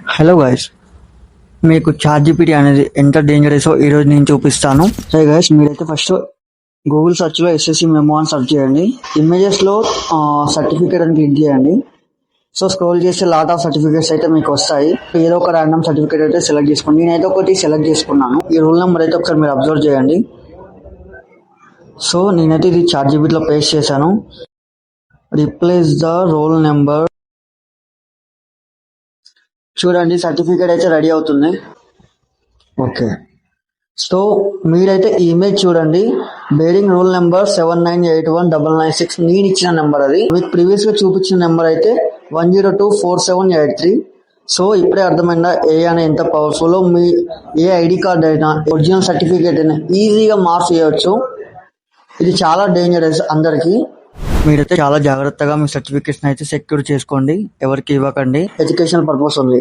Hello guys, మీకు ChatGPT అనేది ఎంత డేంజరస్ ఈరోజు నేను చూపిస్తాను. సరే గైస్, మీరైతే ఫస్ట్ గూగుల్ సెర్చ్లో ఎస్ఎస్సి మెమో అని సెర్చ్ చేయండి. ఇమేజెస్లో సర్టిఫికేట్ అని క్లిక్ చేయండి. సో స్క్రోల్ చేస్తే లాట్ ఆఫ్ సర్టిఫికేట్స్ అయితే మీకు వస్తాయి. ఏదో ఒక ర్యాండమ్ సర్టిఫికేట్ అయితే సెలెక్ట్ చేసుకోండి. నేనైతే ఒకటి సెలెక్ట్ చేసుకున్నాను. ఈ రోల్ నెంబర్ అయితే ఒకసారి మీరు అబ్జర్వ్ చేయండి. సో నేనైతే ఇది చాట్‌జీపీటీలో పేస్ట్ చేశాను. Replace the roll number. చూడండి, సర్టిఫికేట్ అయితే రెడీ అవుతుంది. ఓకే, సో మీరైతే ఈ ఇమేజ్ చూడండి. బేరింగ్ రోల్ నెంబర్ 79819996 నేను ఇచ్చిన నెంబర్. అది మీకు ప్రీవియస్ గా చూపించిన నెంబర్ అయితే 1024783. సో ఇప్పుడే అర్థమైందా ఏ అనే ఎంత పవర్ఫుల్. మీ ఏ ఐడి కార్డ్ అయినా ఒరిజినల్ సర్టిఫికేట్ అయినా ఈజీగా మార్క్ చేయవచ్చు. ఇది చాలా డేంజరస్ అందరికి. మీరైతే చాలా జాగ్రత్తగా మీ సర్టిఫికేట్స్ అయితే సెక్యూర్ చేసుకోండి. ఎవరికి ఇవ్వకండి. ఎడ్యుకేషనల్ పర్పస్ ఉంది.